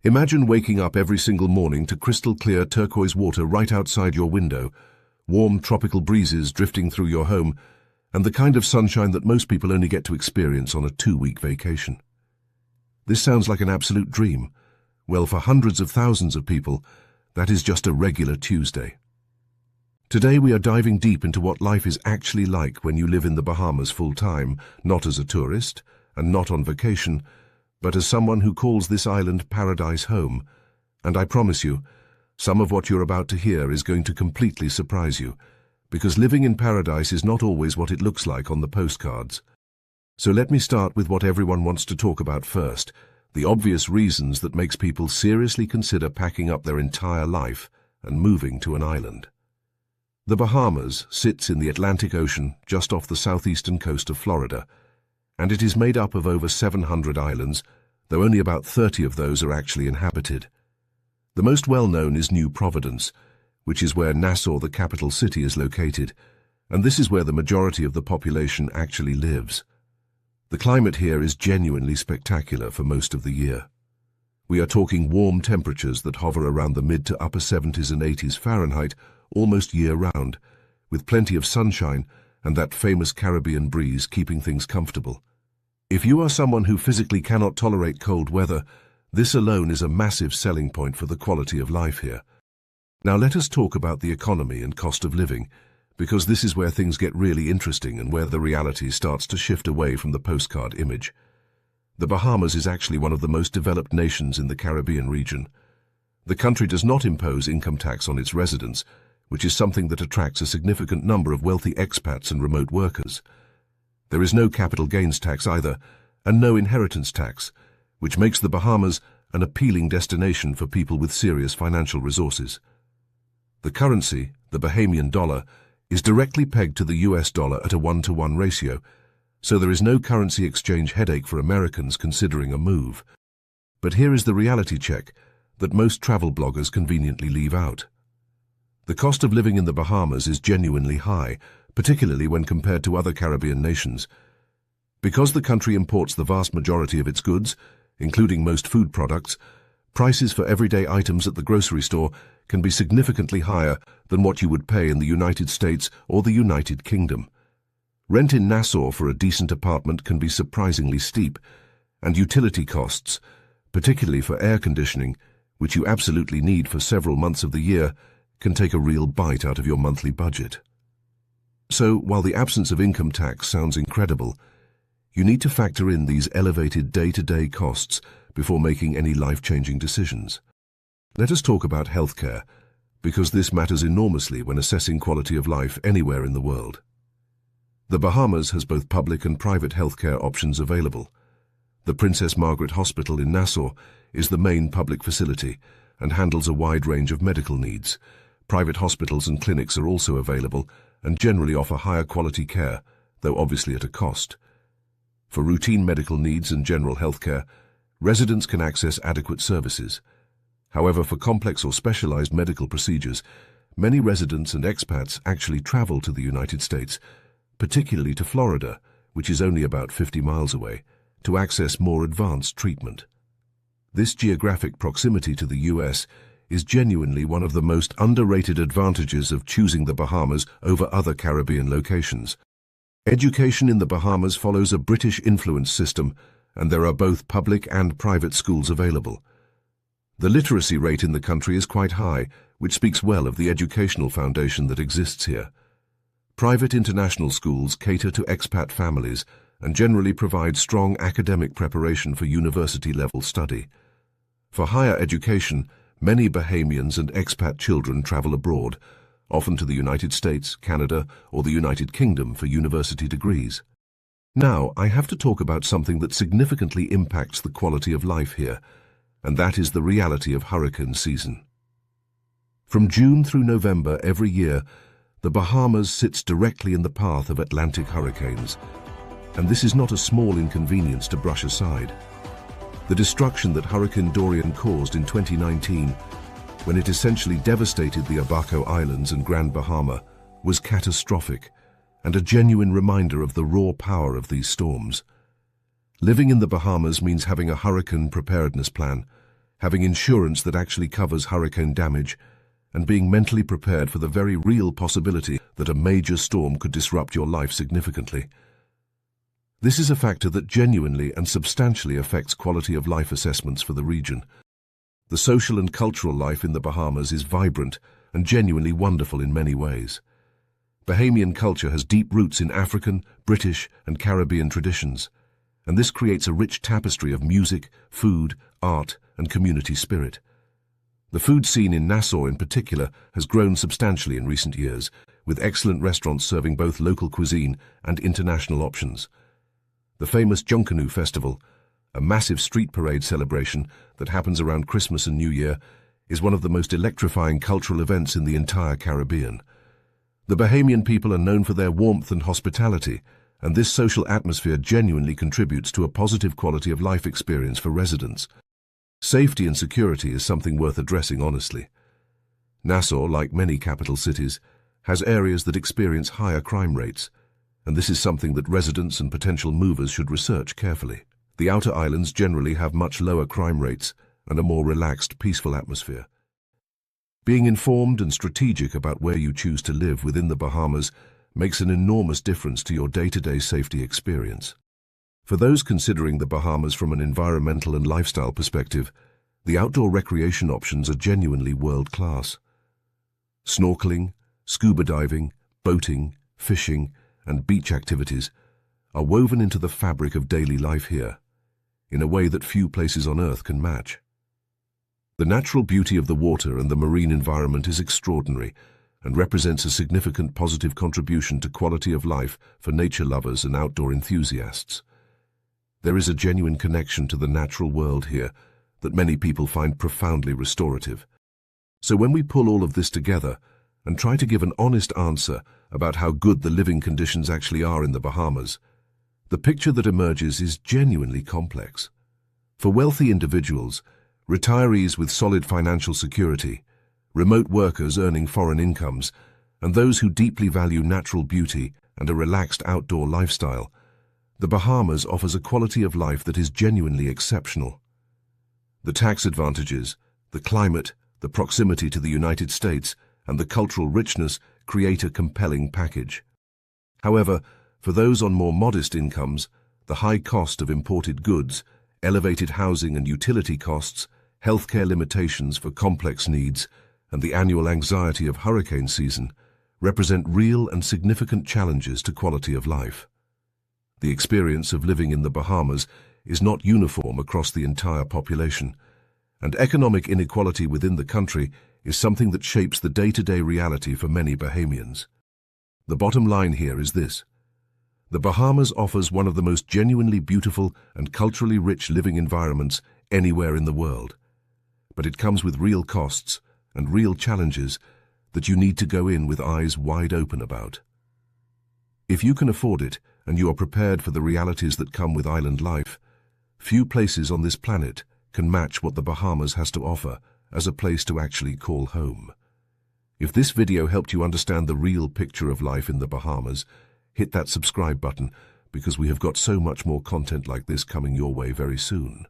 Imagine waking up every single morning to crystal clear turquoise water right outside your window, warm tropical breezes drifting through your home, and the kind of sunshine that most people only get to experience on a 2-week vacation. This sounds like an absolute dream. Well, for hundreds of thousands of people, that is just a regular Tuesday. Today we are diving deep into what life is actually like when you live in the Bahamas full-time, not as a tourist and not on vacation, but as someone who calls this island paradise home. And I promise you, some of what you're about to hear is going to completely surprise you, because living in paradise is not always what it looks like on the postcards. So let me start with what everyone wants to talk about first, the obvious reasons that makes people seriously consider packing up their entire life and moving to an island. The Bahamas sits in the Atlantic Ocean just off the southeastern coast of Florida, and it is made up of over 700 islands, though only about 30 of those are actually inhabited. The most well-known is New Providence, which is where Nassau, the capital city, is located, and this is where the majority of the population actually lives. The climate here is genuinely spectacular for most of the year. We are talking warm temperatures that hover around the mid to upper 70s and 80s Fahrenheit almost year-round, with plenty of sunshine and that famous Caribbean breeze keeping things comfortable. If you are someone who physically cannot tolerate cold weather, this alone is a massive selling point for the quality of life here. Now let us talk about the economy and cost of living, because this is where things get really interesting and where the reality starts to shift away from the postcard image. The Bahamas is actually one of the most developed nations in the Caribbean region. The country does not impose income tax on its residents, which is something that attracts a significant number of wealthy expats and remote workers. There is no capital gains tax either, and no inheritance tax, which makes the Bahamas an appealing destination for people with serious financial resources. The currency, the Bahamian dollar, is directly pegged to the US dollar at a 1-to-1 ratio, so there is no currency exchange headache for Americans considering a move. But here is the reality check that most travel bloggers conveniently leave out. The cost of living in the Bahamas is genuinely high, particularly when compared to other Caribbean nations. Because the country imports the vast majority of its goods, including most food products, prices for everyday items at the grocery store can be significantly higher than what you would pay in the United States or the United Kingdom. Rent in Nassau for a decent apartment can be surprisingly steep, and utility costs, particularly for air conditioning, which you absolutely need for several months of the year, can take a real bite out of your monthly budget. So, while the absence of income tax sounds incredible, you need to factor in these elevated day-to-day costs before making any life-changing decisions. Let us talk about healthcare, because this matters enormously when assessing quality of life anywhere in the world. The Bahamas has both public and private healthcare options available. The Princess Margaret Hospital in Nassau is the main public facility and handles a wide range of medical needs. Private hospitals and clinics are also available and generally offer higher quality care, though obviously at a cost. For routine medical needs and general healthcare, residents can access adequate services. However, for complex or specialized medical procedures, many residents and expats actually travel to the United States, particularly to Florida, which is only about 50 miles away, to access more advanced treatment. This geographic proximity to the US is genuinely one of the most underrated advantages of choosing the Bahamas over other Caribbean locations. Education in the Bahamas follows a British influence system, and there are both public and private schools available. The literacy rate in the country is quite high, which speaks well of the educational foundation that exists here. Private international schools cater to expat families and generally provide strong academic preparation for university-level study. For higher education, many Bahamians and expat children travel abroad, often to the United States, Canada, or the United Kingdom for university degrees. Now, I have to talk about something that significantly impacts the quality of life here, and that is the reality of hurricane season. From June through November every year, the Bahamas sits directly in the path of Atlantic hurricanes, and this is not a small inconvenience to brush aside. The destruction that Hurricane Dorian caused in 2019, when it essentially devastated the Abaco Islands and Grand Bahama, was catastrophic and a genuine reminder of the raw power of these storms. Living in the Bahamas means having a hurricane preparedness plan. having insurance that actually covers hurricane damage, and being mentally prepared for the very real possibility that a major storm could disrupt your life significantly. This is a factor that genuinely and substantially affects quality of life assessments for the region. The social and cultural life in the Bahamas is vibrant and genuinely wonderful in many ways. Bahamian culture has deep roots in African, British, and Caribbean traditions, and this creates a rich tapestry of music, food, art, and community spirit. The food scene in Nassau in particular has grown substantially in recent years, with excellent restaurants serving both local cuisine and international options. The famous Junkanoo Festival, a massive street parade celebration that happens around Christmas and New Year, is one of the most electrifying cultural events in the entire Caribbean. The Bahamian people are known for their warmth and hospitality, and this social atmosphere genuinely contributes to a positive quality of life experience for residents. Safety and security is something worth addressing honestly. Nassau, like many capital cities, has areas that experience higher crime rates, and this is something that residents and potential movers should research carefully. The outer islands generally have much lower crime rates and a more relaxed, peaceful atmosphere. Being informed and strategic about where you choose to live within the Bahamas makes an enormous difference to your day-to-day safety experience. For those considering the Bahamas from an environmental and lifestyle perspective, the outdoor recreation options are genuinely world-class. Snorkeling, scuba diving, boating, fishing, and beach activities are woven into the fabric of daily life here, in a way that few places on Earth can match. The natural beauty of the water and the marine environment is extraordinary and represents a significant positive contribution to quality of life for nature lovers and outdoor enthusiasts. There is a genuine connection to the natural world here that many people find profoundly restorative. So when we pull all of this together and try to give an honest answer about how good the living conditions actually are in the Bahamas, the picture that emerges is genuinely complex. For wealthy individuals, retirees with solid financial security, remote workers earning foreign incomes, and those who deeply value natural beauty and a relaxed outdoor lifestyle, the Bahamas offers a quality of life that is genuinely exceptional. The tax advantages, the climate, the proximity to the United States, and the cultural richness create a compelling package. However, for those on more modest incomes, the high cost of imported goods, elevated housing and utility costs, healthcare limitations for complex needs, and the annual anxiety of hurricane season represent real and significant challenges to quality of life. The experience of living in the Bahamas is not uniform across the entire population, and economic inequality within the country is something that shapes the day-to-day reality for many Bahamians. The bottom line here is this: the Bahamas offers one of the most genuinely beautiful and culturally rich living environments anywhere in the world, but it comes with real costs and real challenges that you need to go in with eyes wide open about. If you can afford it and you are prepared for the realities that come with island life, few places on this planet can match what the Bahamas has to offer as a place to actually call home. If this video helped you understand the real picture of life in the Bahamas, hit that subscribe button because we have got so much more content like this coming your way very soon.